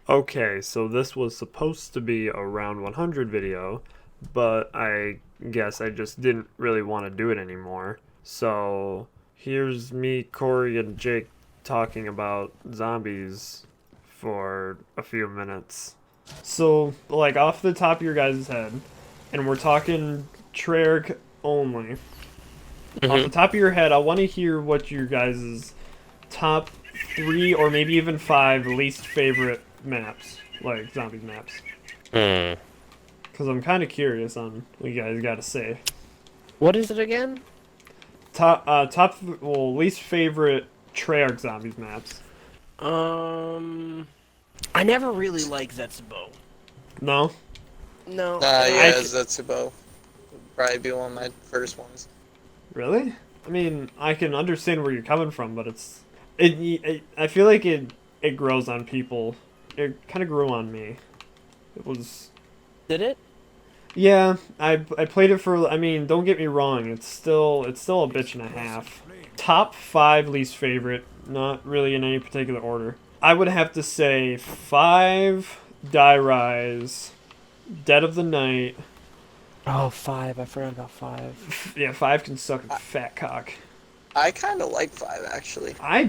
Okay, so this was supposed to be a round 100 video, but I guess I just didn't really want to do it anymore. So here's me, Corey, and Jake talking about zombies for a few minutes. So, like, off the top of your guys' head, and we're talking Treyarch only. Off the Mm-hmm. top of your head, I want to hear what your guys' top three or maybe even five least favorite maps, like zombies maps. Hmm. Because I'm kind of curious on what you guys got to say. What is it again? Well, least favorite Treyarch zombies maps. Um, I never really liked Zetsubo. No, No, I Yeah, Zetsubo would probably be one of my first ones. really. I mean, I can understand where you're coming from, but I feel like it grows on people. It kind of grew on me. It was did it? Yeah, I played it for. I mean, don't get me wrong. It's still a bitch and a half. Top five least favorite, not really in any particular order. I would have to say five, Die Rise, Dead of the Night. Oh, five. I forgot about five. Yeah, five can suck a I, fat cock. I kind of like 5, actually. I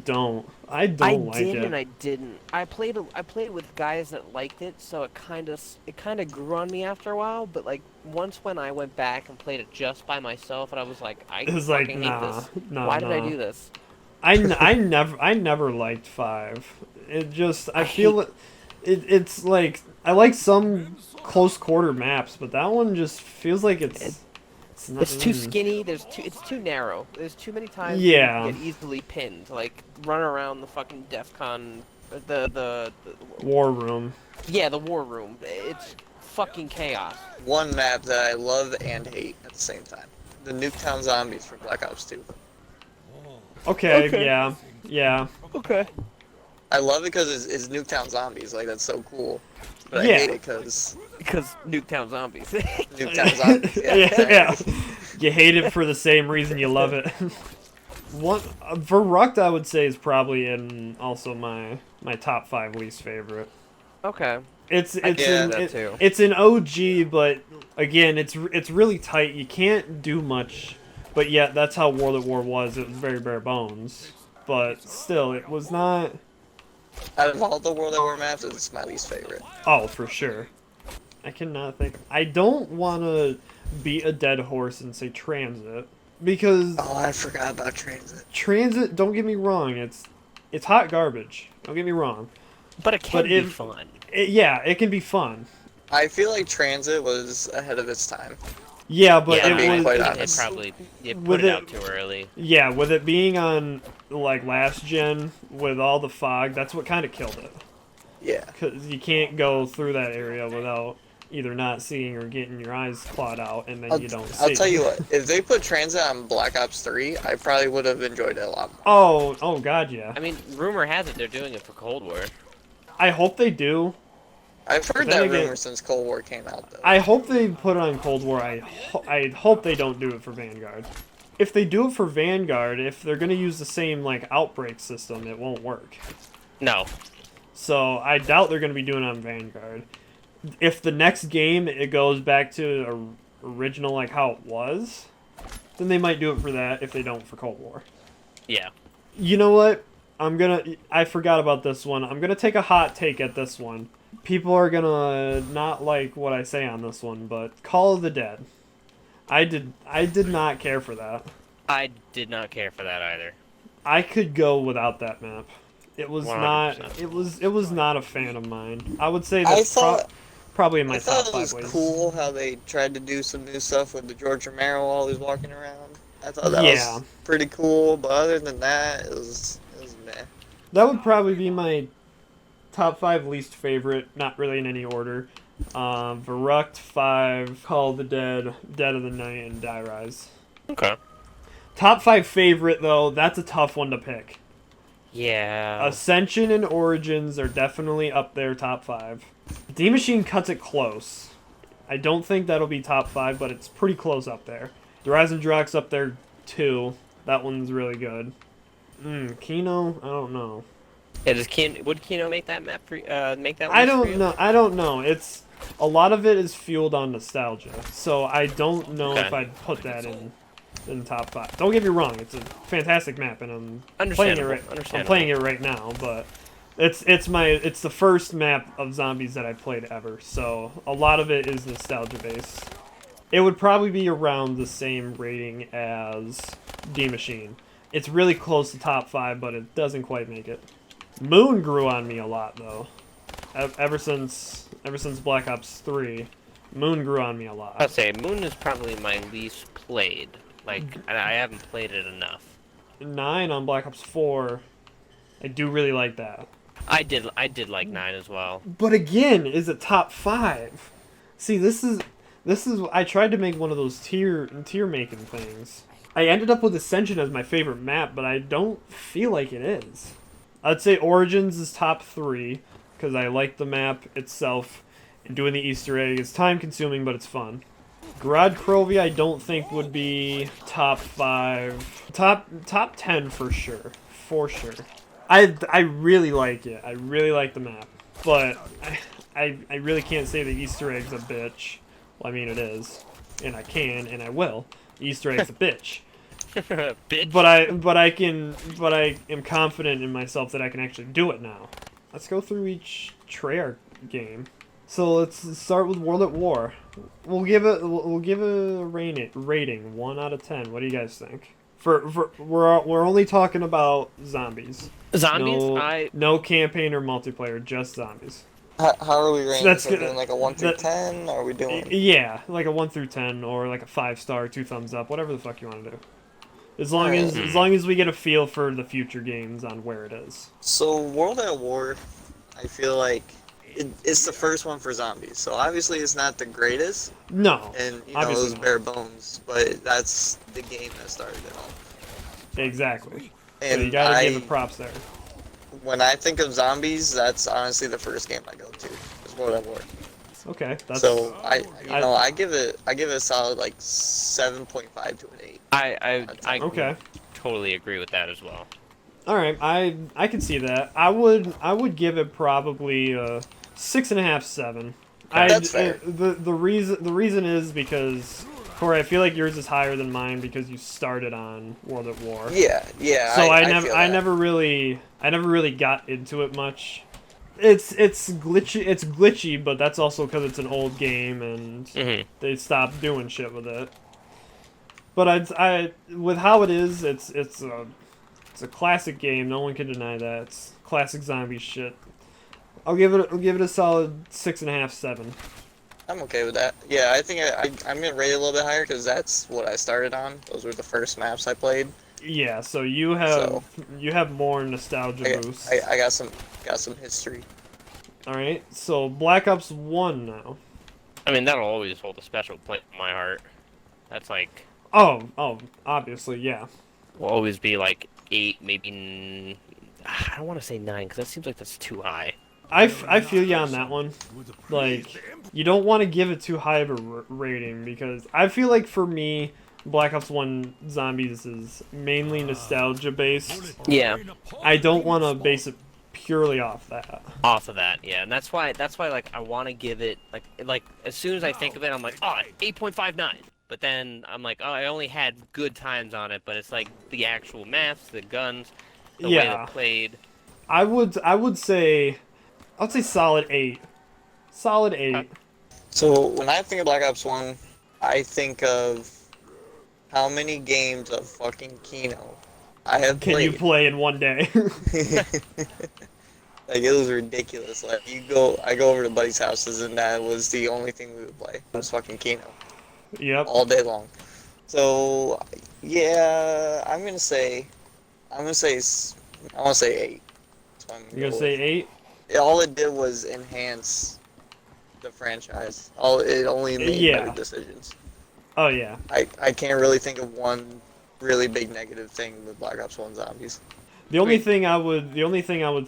don't. I I don't like did it. and I didn't. I played with guys that liked it, so it kind of grew on me after a while. But like once when I went back and played it just by myself, and I was like, I It was like fucking hate nah, this. nah, Why did I nah. do this? I never liked five. It just I I feel hate. it's like I like some close quarter maps, but that one just feels like It, it's not. it's too skinny. It's too narrow. There's too many times where you can Yeah, get easily pinned. Like run around the fucking DEF CON, the War Room. yeah, the war room. It's fucking chaos. One map that I love and hate at the same time. The Nuketown Zombies from Black Ops 2. Okay, Okay. yeah, yeah, Okay. I love it because it's Nuketown Zombies. Like, that's so cool. But I hate yeah, it because Because Nuketown Zombies. Nuketown Zombies. Yeah, yeah, yeah. exactly. You hate it for the same reason you love it. One Verrucht, I would say, is probably in also my top five least favorite. Okay. It's I it's can see Yeah. an that too. it's an OG, but again, it's really tight. You can't do much, but yet that's how World at War was. It was very bare bones, but still, it was not. Out of all the World at War maps, it's my least favorite. Oh, for sure. I cannot think. I don't want to beat a dead horse and say transit because Oh, I forgot about Transit. transit. Don't get me wrong. It's hot garbage. Don't get me wrong. But it But can be fun. yeah, it can be fun. I feel like Transit was ahead of its time. Yeah, but Yeah, I'm being it quite was honest. probably you with put it it- out too early. Yeah, with it being on like last gen with all the fog, that's what kind of killed it. Yeah. Cause you can't go through that area without either not seeing or getting your eyes clawed out, and then I'll, you don't see. I'll tell you what, if they put Transit on Black Ops 3, I probably would have enjoyed it a lot more. Oh God, yeah. I mean, rumor has it they're doing it for Cold War. I hope they do. I've heard then that again- rumor since Cold War came out, though. I hope they put it on Cold War. I hope they don't do it for Vanguard. If they do it for Vanguard, if they're gonna use the same like outbreak system, it won't work. No. So I doubt they're gonna be doing it on Vanguard. If the next game it goes back to original like how it was, then they might do it for that. If they don't for Cold War, Yeah. you know what? I forgot about this one. I'm gonna take a hot take at this one. People are gonna not like what I say on this one, but Call of the Dead. I did not care for that. I did not care for that either. I could go without that map. It was not. 100%. It was not a fan of mine. I would say I that's thought probably in my I top thought it five was ways. cool how they tried to do some new stuff with the George Romero while he was walking around. I thought that Yeah. was pretty cool, but other than that, it was meh. That would probably be my top five least favorite. Not really in any order. Verrucht 5, Call of the Dead, Dead of the Night, and Die Rise. Okay. Top five favorite though, that's a tough one to pick. Yeah. Ascension and Origins are definitely up there, top five. D Machine cuts it close. I don't think that'll be top five, but it's pretty close up there. The Rise and Drock's up there too. That one's really good. Kino, I don't know. Yeah, would Kino make that map for make that I list for don't you? know. I don't know. It's a lot of it is fueled on nostalgia, so I don't know if Okay. I'd put that in top 5. Don't get me wrong; it's a fantastic map, and I'm playing it Understandable. right. I'm Understandable. playing it right now, but it's the first map of zombies that I've played ever, so a lot of it is nostalgia based. It would probably be around the same rating as D Machine. It's really close to top 5, but it doesn't quite make it. Moon grew on me a lot though. Ever since Black Ops 3, Moon grew on me a lot. I'd say Moon is probably my least played. Like, I haven't played it enough. 9 on Black Ops 4, I do really like that. I did like 9 as well. But again, is it top 5? See, this is I tried to make one of those tier making things. I ended up with Ascension as my favorite map, but I don't feel like it is. I'd say Origins is top 3 because I like the map itself and doing the Easter egg. It's time consuming, but it's fun. Grad Krovi I don't think would be top 5. Top 10 for sure. For sure. I really like it. I really like the map. But I really can't say the Easter egg's a bitch. Well, I mean it is. And I can and I will. The Easter egg's a bitch. Bitch. But I am confident in myself that I can actually do it now. Let's go through each Treyarch game. So let's start with World at War. We'll give a rating 1 out of 10. What do you guys think? We're only talking about zombies. Zombies? No campaign or multiplayer, just zombies. How are we So rating? that's Are we good. doing like a 1 through 10? Or are we doing... Yeah, like a 1 through 10 or like a 5-star, 2 thumbs up, whatever the fuck you want to do. As long as we get a feel for the future games on where it is. So, World at War, I feel like it's the first one for zombies. So, obviously, it's not the greatest. No, And, you know, it obviously was not. bare bones. But that's the game that started it all. Exactly. And So you gotta give it props there. when I think of zombies, that's honestly the first game I go to. Is World at War. Okay, that's So I give it a solid like 7.5 to an 8. I okay. totally agree with that as well. All right, I can see that. I would give it probably a 6.5, 7. That's fair. The reason is because Corey, I feel like yours is higher than mine because you started on World at War. Yeah. So I never really got into it much. It's glitchy, but that's also because it's an old game and they stopped doing shit with it. But I with how it is, it's a classic game. No one can deny that. It's classic zombie shit. I'll give it a solid 6.5, 7. I'm okay with that. Yeah, I think I'm gonna rate it a little bit higher because that's what I started on. Those were the first maps I played. Yeah, so you have more nostalgia boosts. I got some history. All right, so Black Ops 1 now. I mean, that'll always hold a special place in my heart. That's like Oh, obviously, yeah. will always be like 8, maybe. I don't want to say 9 because that seems like that's too high. I feel you on that one. Like, you don't want to give it too high of a rating because I feel like for me, Black Ops 1 Zombies is mainly nostalgia based. Yeah. I don't want to base it purely off that. Off of that, yeah, and that's why like I want to give it like as soon as I think of it, I'm like, oh, 8.59. But then I'm like, oh, I only had good times on it, but it's like the actual maps, the guns, the way they played. I would say solid 8. Solid 8. So when I think of Black Ops 1, I think of how many games of fucking Kino I have played. Can you play in one day? Like, it was ridiculous. Like, I go over to buddies' houses, and that was the only thing we would play. It was fucking Kino. Yep. All day long. So, yeah, I want to say 8. So You're gonna say 8? All it did was enhance the franchise. It only made better decisions. Oh yeah. I can't really think of one really big negative thing with Black Ops 1 Zombies. The only thing I would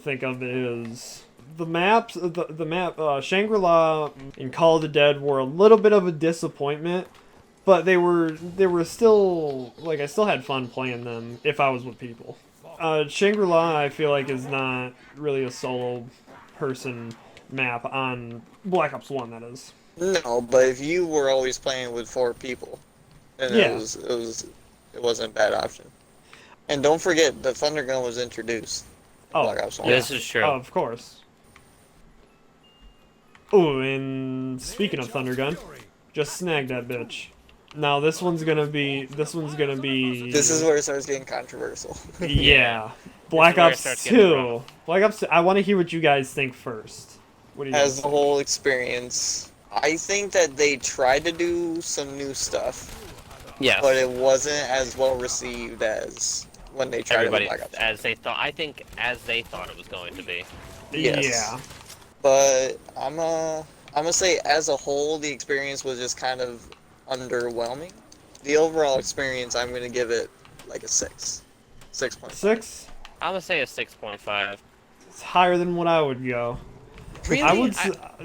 think of is the maps. The map Shangri-La and Call of the Dead were a little bit of a disappointment, but they were still like I still had fun playing them if I was with people. Shangri-La, I feel like, is not really a solo person map on Black Ops 1, that is. No, but if you were always playing with 4 people, then Yeah. it wasn't a bad option. And don't forget, the Thunder Gun was introduced in Oh, Black Ops 1. yeah. This is true. Of course. Ooh, and speaking of Thunder Gun, just snag that bitch. Now this one's gonna be. This This is where it starts getting controversial. Yeah. Black where it Ops starts getting 2. rough. Black Ops 2. I want to hear what you guys think first. What do you As guys? the whole experience, I think that they tried to do some new stuff, Yes. but it wasn't as well received as when they tried Everybody it with Black Ops. as they thought. I think as they thought it was going to be. Yes. Yeah. But I'm gonna say as a whole, the experience was just kind of underwhelming. The overall experience, I'm gonna give it like a 6, 6.5. 6. I'm gonna say a 6.5. It's higher than what I would go. Really? I would.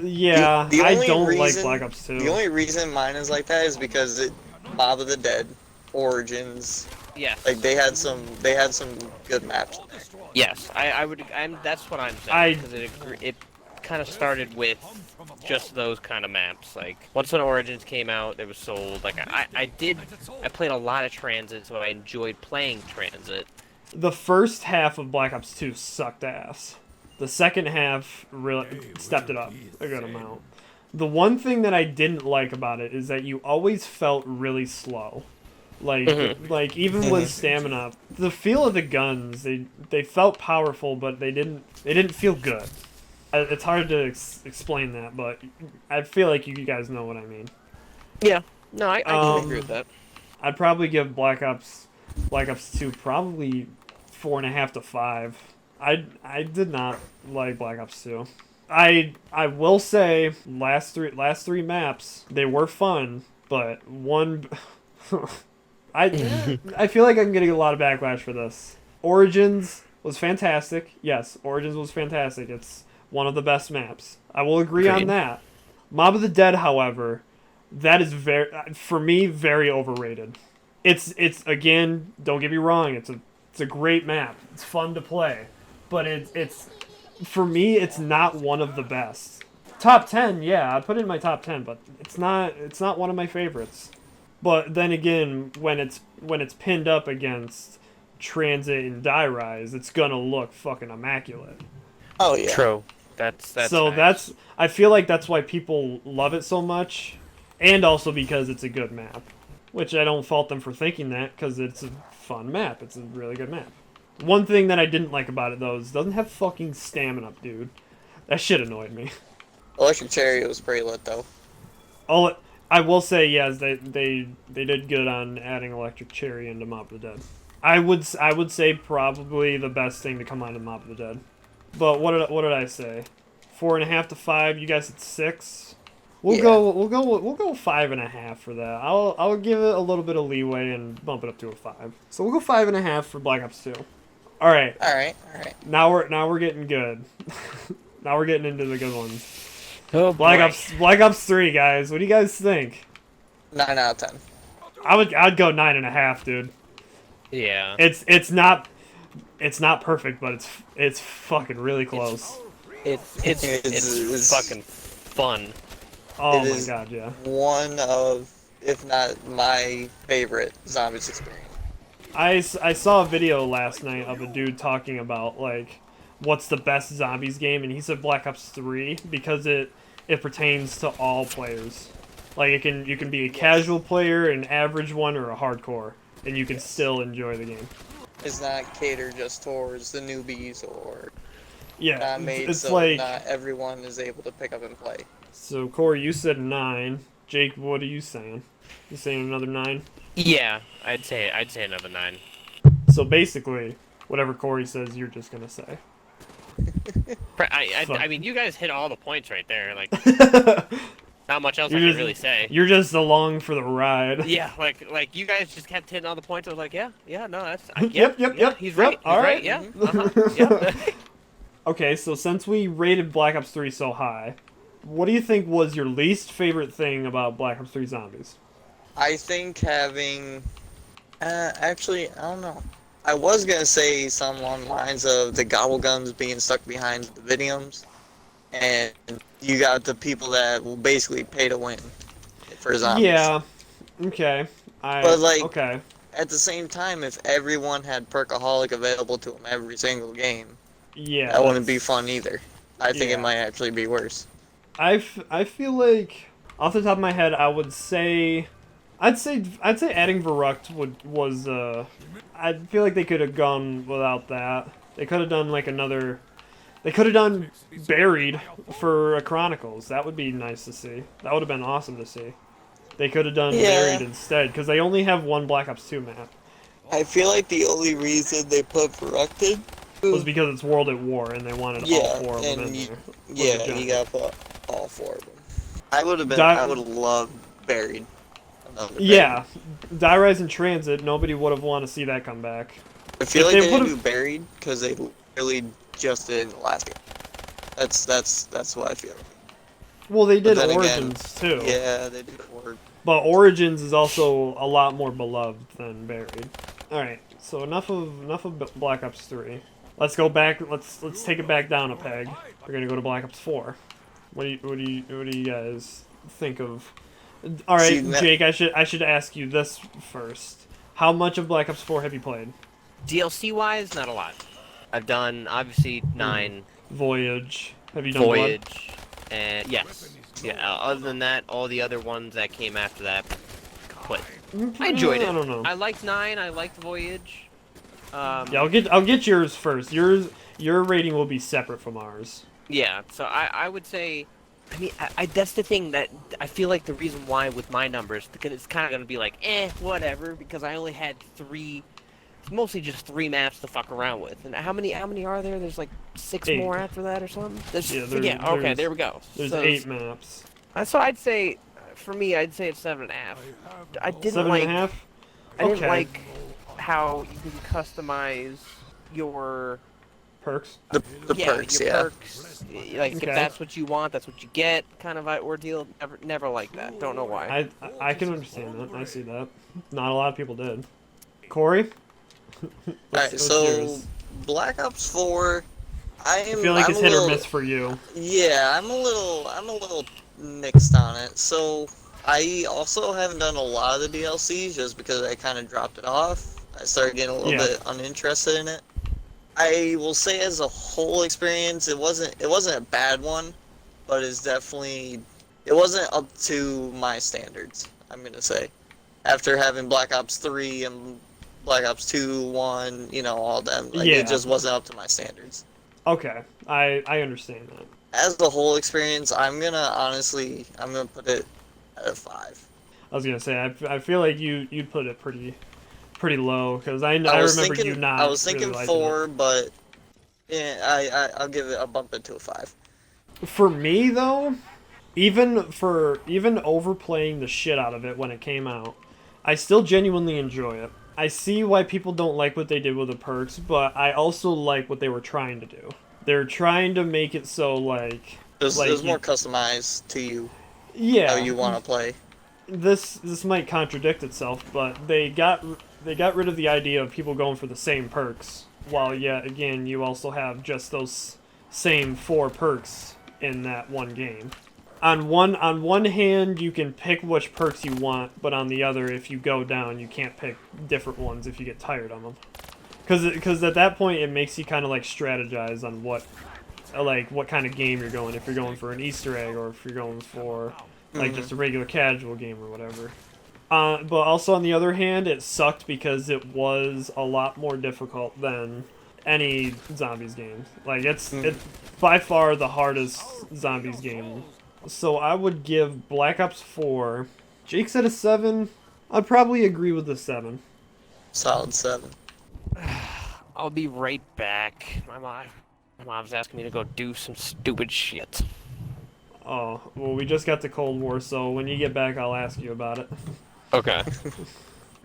Yeah. The I only don't like reason- Black Ops 2. The only reason mine is like that is because Mob of the Dead, Origins, Yes. like they had some good maps. Yes. I would. That's what I'm saying. Because it kind of started with just those kind of maps. Like once when Origins came out, it was sold. Like I played a lot of Transit, so I enjoyed playing Transit. The first half of Black Ops 2 sucked ass. The second half really stepped it up a good amount. The one thing that I didn't like about it is that you always felt really slow. Like even with stamina, the feel of the guns, they felt powerful, but they didn't feel good. It's hard to explain that, but I feel like you guys know what I mean. Yeah. No, I can agree with that. I'd probably give Black Ops 2 probably 4.5 to 5. I did not like Black Ops 2. I will say last three maps, they were fun, but one I feel like I'm getting a lot of backlash for this. Origins was fantastic. Yes, Origins was fantastic. It's one of the best maps. I will agree on Agreed. that. Mob of the Dead, however, that is for me very overrated. It's again, don't get me wrong, it's a great map. It's fun to play, but it's for me it's not one of the best. Top 10, yeah, I'd put it in my top 10, but it's not one of my favorites. But then again, when it's pinned up against Transit and Die Rise, it's gonna look fucking immaculate. Oh yeah. True. That's So nice. I feel like that's why people love it so much, and also because it's a good map. Which I don't fault them for thinking that, because it's a fun map. It's a really good map. One thing that I didn't like about it, though, is it doesn't have fucking stamina, dude. That shit annoyed me. Electric Chariot was pretty lit though. I will say, yes, they did good on adding Electric Cherry into Mob of the Dead. I would say probably the best thing to come out of Mob of the Dead. But what did I say? 4.5 to 5. You guys at 6. We'll Yeah. go 5.5 for that. I'll give it a little bit of leeway and bump it up to a 5. So we'll go 5.5 for Black Ops 2. All right. All right. Now we're getting good. Now we're getting into the good ones. Oh, Black boy. Ops 3, guys. What do you guys think? 9 out of 10. I'd go 9.5, dude. Yeah. It's not perfect, but it's fucking really close. It's fucking fun. Oh it my is- god, yeah. One of, if not my favorite zombies experience. I saw a video last night of a dude talking about like what's the best zombies game, and he said Black Ops 3 because it pertains to all players. Like you can be a casual player, an average one, or a hardcore, and you can still enjoy the game. It's not catered just towards the newbies or Yeah, not made it's so like not everyone is able to pick up and play. so. Corey, you said 9. Jake, what are you saying? You saying another 9? Yeah, I'd say another 9. So basically, whatever Corey says, you're just gonna say. I mean, you guys hit all the points right there. Like, not much else I You're can just- really say. You're just along for the ride. Yeah, like you guys just kept hitting all the points. I was like, yeah, no, that's Yep, yep. He's Yep, right. He's all right. right. Yeah. Yeah. Okay, so since we rated Black Ops 3 so high, what do you think was your least favorite thing about Black Ops 3 Zombies? I think having, actually, I don't know. I was gonna say something along the lines of the gobble guns being stuck behind the Davidiums, and you got the people that will basically pay to win for zombies. Yeah. Okay. But like Okay. at the same time, if everyone had Perkaholic available to them every single game, Yeah. that wouldn't be That's fun either. I think it yeah. might actually be worse. I feel like off the top of my head, I'd say adding Verruct was I feel like they could have gone without that. They could have done like another. They could have done Buried for a Chronicles. That would be nice to see. That would have been awesome to see. They could have done Buried Yeah, instead because they only have one Black Ops 2 map. I feel like the only reason they put Verructed, Was because it's World at War and they wanted all yeah, four of them in and there. yeah, giant. you got to put all four of them. I would have been, Di- I would have loved Buried. Another Buried. yeah, Die Rise in Transit. Nobody would have wanted to see that come back. I feel If like they they didn't would've- do Buried because they really just did the last game. That's what I feel. Well, they did then again, Origins too. Yeah, they did Horde. But Origins is also a lot more beloved than Buried. All right, so enough of Black Ops 3. Let's go back. Let's take it back down a peg. We're gonna go to Black Ops 4. What do you guys think of? All right, See, that- Jake. I should ask you this first. How much of Black Ops 4 have you played? DLC wise, not a lot. I've done obviously 9, Voyage. Have you done Blood? Voyage, and yes, yeah. Other than that, all the other ones that came after that, played. I enjoyed it. I don't know. I liked 9. I liked Voyage. Yeah, I'll get yours first. Your rating will be separate from ours. Yeah, so I would say, I mean, that's the thing that I feel like the reason why with my numbers, because it's kind of going to be like, whatever, because I only had 3, mostly just 3 maps to fuck around with. And how many are there? There's like 6 8. more after that or something? Yeah, okay, there we go. There's So, 8 maps. So I'd say, for me, I'd say it's 7.5. I didn't 7.5. I didn't Okay. like how you can customize your Perks. The perks, your yeah. perks. Like Okay. if that's what you want, that's what you get. Kind of ordeal. Never like that. Don't know why. I can understand that. I see that. Not a lot of people did. Corey. Alright, so Black Ops 4, I feel like I'm it's a hit little, or miss for you. Yeah, I'm a little mixed on it. So I also haven't done a lot of the DLCs just because I kind of dropped it off. I started getting a little bit uninterested in it. I will say, as a whole experience, it wasn't a bad one, but it wasn't up to my standards. I'm gonna say, after having Black Ops 3 and Black Ops 2, 1, all of them, it just wasn't up to my standards. Okay, I understand that. As the whole experience, I'm gonna put it at a 5. I was gonna say I feel like you'd put it pretty low because I I was remember thinking, you not. I was thinking really liking 4, but yeah, I'll give it, I'll bump it to a 5. it. For me though, even overplaying the shit out of it when it came out, I still genuinely enjoy it. I see why people don't like what they did with the perks, but I also like what they were trying to do. They're trying to make it so like It was more customized to you, yeah, how you want to play. This might contradict itself, but they got rid of the idea of people going for the same perks, while yet again you also have just those same 4 perks in that one game. On one hand, you can pick which perks you want, but on the other, if you go down, you can't pick different ones if you get tired of them. Because at that point, it makes you kind of like strategize on what kind of game you're going. If you're going for an Easter egg, or if you're going for like just a regular casual game or whatever. But also on the other hand, it sucked because it was a lot more difficult than any zombies game. Like it's by far the hardest zombies game. So I would give Black Ops 4. Jake said a 7. I'd probably agree with the 7. Solid 7. I'll be right back. My mom's asking me to go do some stupid shit. Oh, well, we just got to Cold War, so when you get back, I'll ask you about it. Okay.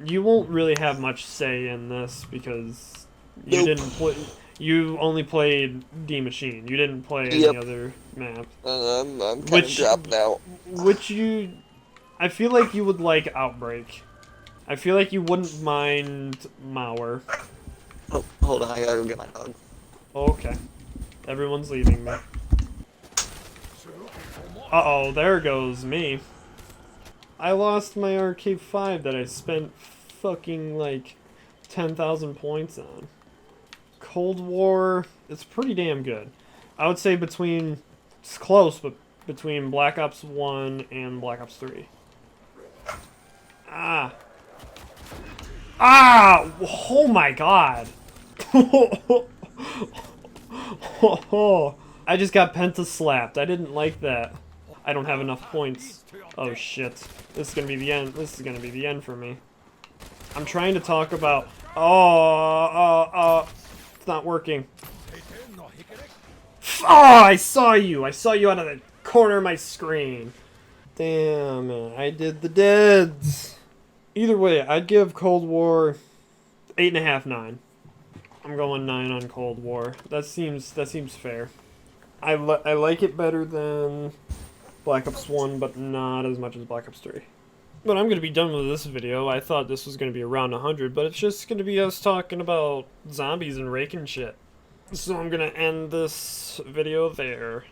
You won't really have much say in this because you Nope. didn't play. You only played D Machine. You didn't play any other map. I'm kind of dropping out. I feel like you would like Outbreak. I feel like you wouldn't mind Mauer. Oh, hold on, I gotta go get my dog. Okay. Everyone's leaving me. Uh-oh, there goes me. I lost my Arcade 5 that I spent fucking, like, 10,000 points on. Cold War, it's pretty damn good. I would say between, it's close, but between Black Ops 1 and Black Ops 3. Ah. Ah! Oh my god! I just got penta-slapped. I didn't like that. I don't have enough points. Oh shit. This is gonna be the end. This is gonna be the end for me. I'm trying to talk about... it's not working. Oh, I saw you! I saw you out of the corner of my screen. Damn it. I did the deads. Either way, I'd give Cold War 8.5, 9. I'm going 9 on Cold War. That seems fair. I like it better than Black Ops 1, but not as much as Black Ops 3. But I'm going to be done with this video. I thought this was going to be around 100, but it's just going to be us talking about zombies and raking shit. So I'm going to end this video there.